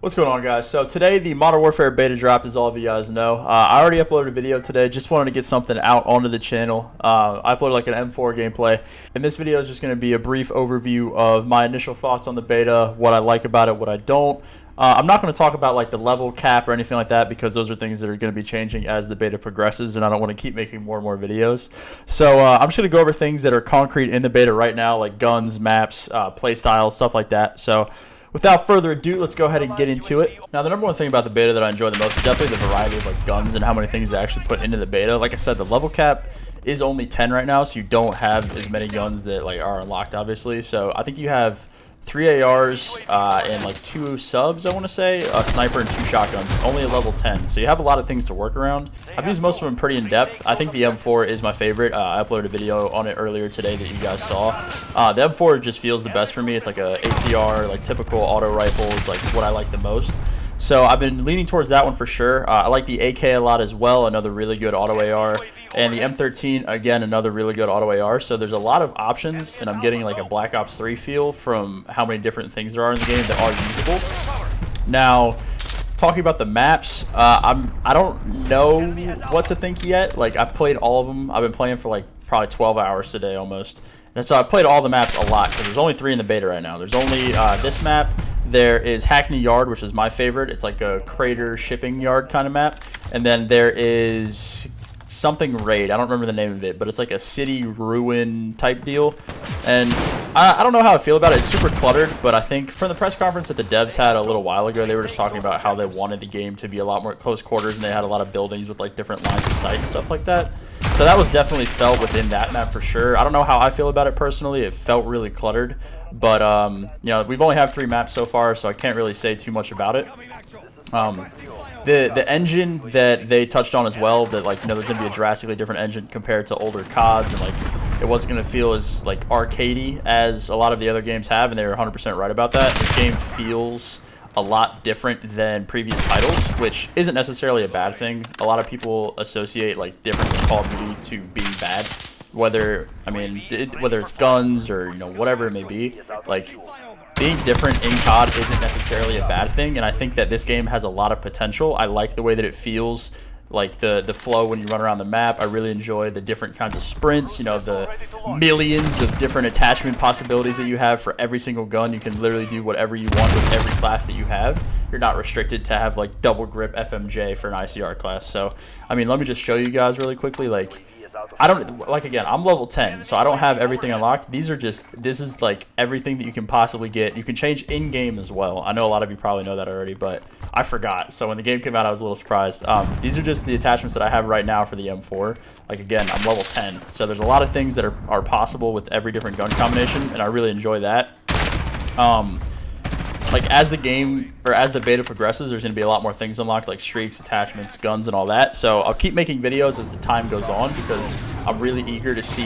What's going on, guys? So today the Modern Warfare beta dropped, as all of you guys know. I already uploaded a video today. Just wanted to get something out onto the channel. I uploaded like an M4 gameplay, and this video is just going to be a brief overview of my initial thoughts on the beta, what I like about it, what I don't. I'm not going to talk about like the level cap or anything like that because those are things that are going to be changing as the beta progresses, and I don't want to keep making more and more videos. So I'm just going to go over things that are concrete in the beta right now, like guns, maps, playstyle, stuff like that. So without further ado, let's go ahead and get into it. Now, the number one thing about the beta that I enjoy the most is definitely the variety of like guns and how many things they actually put into the beta. Like I said, the level cap is only 10 right now, so you don't have as many guns that like are unlocked, obviously. So I think you have 3 ARs and like 2 subs, I want to say, a sniper and 2 shotguns, only at level 10. So you have a lot of things to work around. I've used most of them pretty in depth. I think the M4 is my favorite. I uploaded a video on it earlier today that you guys saw. The M4 just feels the best for me. It's like a ACR, like typical auto rifle. It's like what I like the most. So I've been leaning towards that one for sure. I like the AK a lot as well, another really good auto AR. And the M13, again, another really good auto AR. So there's a lot of options, and I'm getting like a Black Ops 3 feel from how many different things there are in the game that are usable. Now, talking about the maps, I don't know what to think yet. Like, I've played all of them. I've been playing for like probably 12 hours today almost. And so I've played all the maps a lot because there's only 3 in the beta right now. There's only this map. There is Hackney Yard, which is my favorite. It's like a crater shipping yard kind of map. And then there is something raid. I don't remember the name of it, but it's like a city ruin type deal. And I don't know how I feel about it. It's super cluttered, but I think from the press conference that the devs had a little while ago, they were just talking about how they wanted the game to be a lot more close quarters, and they had a lot of buildings with like different lines of sight and stuff like that. So that was definitely felt within that map for sure. I don't know how I feel about it personally. It felt really cluttered, but you know, we've only have 3 maps so far, so I can't really say too much about it. The engine that they touched on as well, that like, you know, there's gonna be a drastically different engine compared to older CODs, and like it wasn't gonna feel as like arcadey as a lot of the other games have, and they were 100% right about that. This game feels a lot different than previous titles, which isn't necessarily a bad thing. A lot of people associate like different in Call of Duty to being bad, whether it's guns or, you know, whatever it may be. Like, being different in COD isn't necessarily a bad thing, and I think that this game has a lot of potential. I like the way that it feels, like the flow when you run around the map. I really enjoy the different kinds of sprints, you know, the millions of different attachment possibilities that you have for every single gun. You can literally do whatever you want with every class that you have. You're not restricted to have like double grip FMJ for an ICR class. So, I mean, let me just show you guys really quickly. Like, I don't, like, again, I'm level 10, so I don't have everything unlocked. This is like everything that you can possibly get. You can change in-game as well. I know a lot of you probably know that already, but I forgot. So when the game came out, I was a little surprised. These are just the attachments that I have right now for the M4. Like, again, I'm level 10, so there's a lot of things that are possible with every different gun combination, and I really enjoy that. Like, as the game, or as the beta progresses, there's going to be a lot more things unlocked, like streaks, attachments, guns, and all that. So I'll keep making videos as the time goes on because I'm really eager to see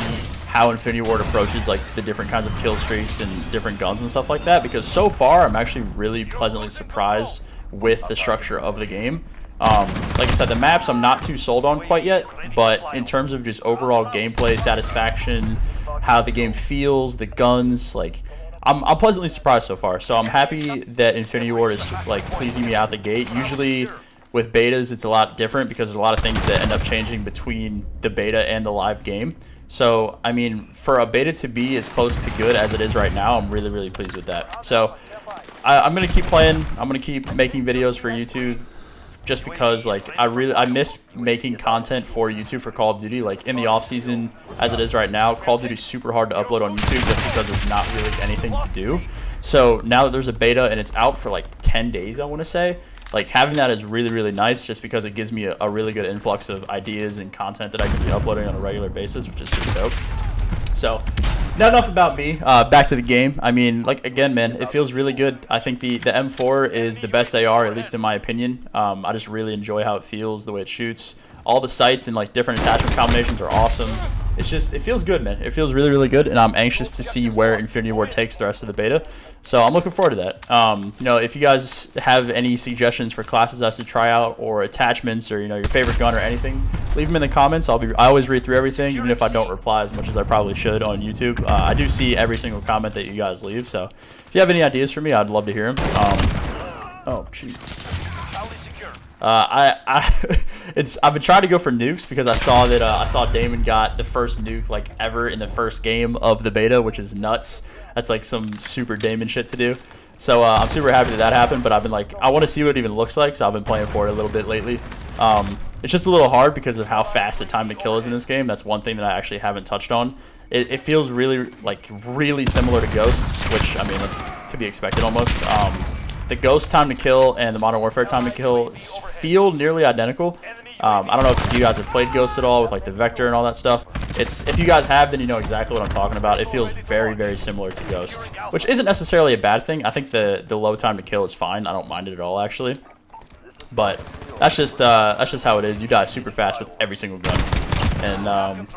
how Infinity Ward approaches, like, the different kinds of kill streaks and different guns and stuff like that. Because so far, I'm actually really pleasantly surprised with the structure of the game. Like I said, the maps I'm not too sold on quite yet, but in terms of just overall gameplay, satisfaction, how the game feels, the guns, like, I'm pleasantly surprised so far. So I'm happy that Infinity Ward is like pleasing me out the gate. Usually with betas it's a lot different because there's a lot of things that end up changing between the beta and the live game. So I mean, for a beta to be as close to good as it is right now, I'm really, really pleased with that. So I'm gonna keep playing. I'm gonna keep making videos for YouTube, just because like I miss making content for YouTube for Call of Duty. Like, in the off season as it is right now, Call of Duty is super hard to upload on YouTube just because there's not really anything to do. So now that there's a beta and it's out for like 10 days, I want to say, like, having that is really, really nice, just because it gives me a really good influx of ideas and content that I can be uploading on a regular basis, which is super dope. So, not enough about me. Back to the game. I mean, like, again, man, it feels really good. I think the M4 is the best AR, at least in my opinion. I just really enjoy how it feels, the way it shoots. All the sights and like different attachment combinations are awesome. It's just, it feels good, man. It feels really, really good, and I'm anxious to see where Infinity Ward takes the rest of the beta. So I'm looking forward to that. You know, if you guys have any suggestions for classes I should try out, or attachments, or, you know, your favorite gun or anything, leave them in the comments. I always read through everything, even if I don't reply as much as I probably should on YouTube. I do see every single comment that you guys leave. So if you have any ideas for me, I'd love to hear them. Oh, shoot. I've been trying to go for nukes because I saw that I saw Damon got the first nuke like ever in the first game of the beta, which is nuts. That's like some super Damon shit to do. So I'm super happy that happened, but I've been like, I want to see what it even looks like, so I've been playing for it a little bit lately. It's just a little hard because of how fast the time to kill is in this game. That's one thing that I actually haven't touched on. It feels really similar to Ghosts, which, I mean, that's to be expected almost. The Ghost time to kill and the Modern Warfare time to kill feel nearly identical. I don't know if you guys have played Ghosts at all with like the Vector and all that stuff. If you guys have, then you know exactly what I'm talking about. It feels very, very similar to Ghosts, which isn't necessarily a bad thing. I think the low time to kill is fine. I don't mind it at all, actually. But that's just how it is. You die super fast with every single gun. And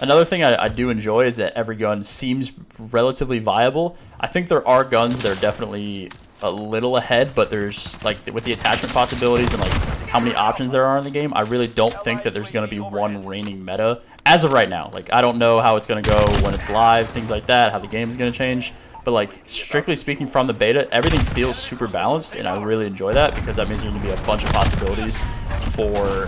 another thing I do enjoy is that every gun seems relatively viable. I think there are guns that are definitely a little ahead, but there's like with the attachment possibilities and like how many options there are in the game, I really don't think that there's going to be one reigning meta as of right now. Like, I don't know how it's going to go when it's live, things like that, how the game is going to change. But like, strictly speaking from the beta, everything feels super balanced, and I really enjoy that because that means there's going to be a bunch of possibilities for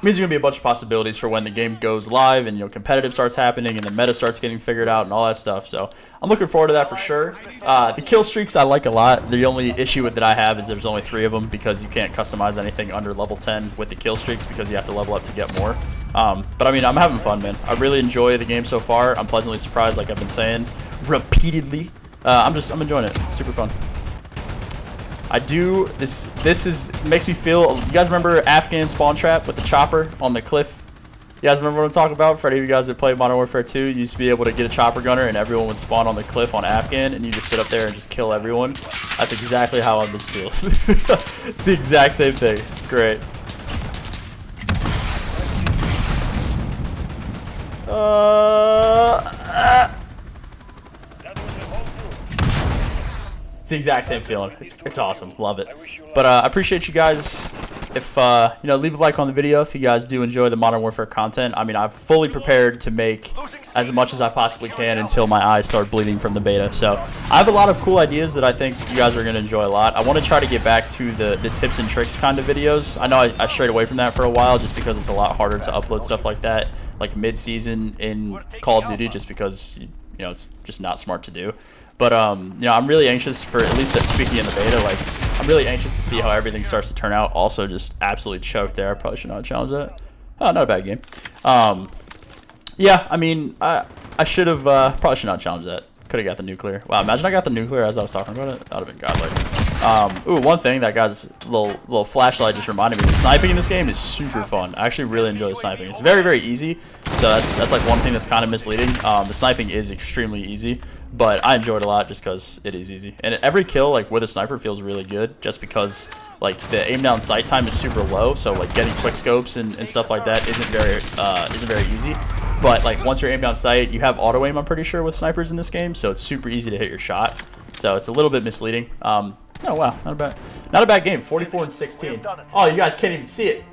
means there's gonna be a bunch of possibilities for when the game goes live and, you know, competitive starts happening and the meta starts getting figured out and all that stuff. So I'm looking forward to that for sure. The kill streaks I like a lot. The only issue that I have is there's only 3 of them because you can't customize anything under level 10 with the kill streaks because you have to level up to get more. But I mean, I'm having fun, man. I really enjoy the game so far. I'm pleasantly surprised, like I've been saying repeatedly. I'm enjoying it. It's super fun. I do this makes me feel. You guys remember Afghan spawn trap with the chopper on the cliff? You guys remember what I'm talking about? For any of you guys that played Modern Warfare 2, you used to be able to get a chopper gunner and everyone would spawn on the cliff on Afghan and you just sit up there and just kill everyone. That's exactly how this feels. It's the exact same thing. It's great. It's the exact same feeling. It's awesome. Love it. But I appreciate you guys. If you know, leave a like on the video if you guys do enjoy the Modern Warfare content. I mean, I'm fully prepared to make as much as I possibly can until my eyes start bleeding from the beta. So I have a lot of cool ideas that I think you guys are going to enjoy a lot. I want to try to get back to the tips and tricks kind of videos. I know I strayed away from that for a while just because it's a lot harder to upload stuff like that, like mid-season in Call of Duty, just because you know it's just not smart to do. But you know, I'm really anxious for, at least speaking in the beta, like I'm really anxious to see how everything starts to turn out. Also, just absolutely choked there. I probably should not challenge that. Oh, not a bad game. Yeah, I mean, I should have probably should not challenge that. Could have got the nuclear. Wow, imagine I got the nuclear as I was talking about it. That would have been godlike. Ooh, one thing that guy's little flashlight just reminded me: the sniping in this game is super fun. I actually really enjoy the sniping. It's very, very easy. So that's like one thing that's kind of misleading. The sniping is extremely easy, but I enjoy it a lot just because it is easy. And every kill like with a sniper feels really good, just because like the aim down sight time is super low. So like getting quick scopes and stuff like that isn't very easy. But like once you're aim down sight, you have auto aim, I'm pretty sure, with snipers in this game, so it's super easy to hit your shot. So it's a little bit misleading. Oh wow, not a bad game. 44 and 16. Oh, you guys can't even see it.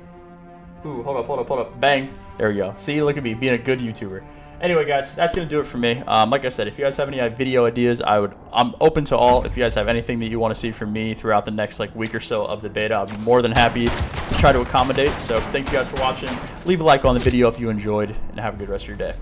Ooh, hold up. Bang. There we go. See, look at me being a good YouTuber. Anyway, guys, that's gonna do it for me. Like I said, if you guys have any video ideas, I'm open to all. If you guys have anything that you want to see from me throughout the next like week or so of the beta, I'll be more than happy to try to accommodate. So thank you guys for watching. Leave a like on the video if you enjoyed, and have a good rest of your day.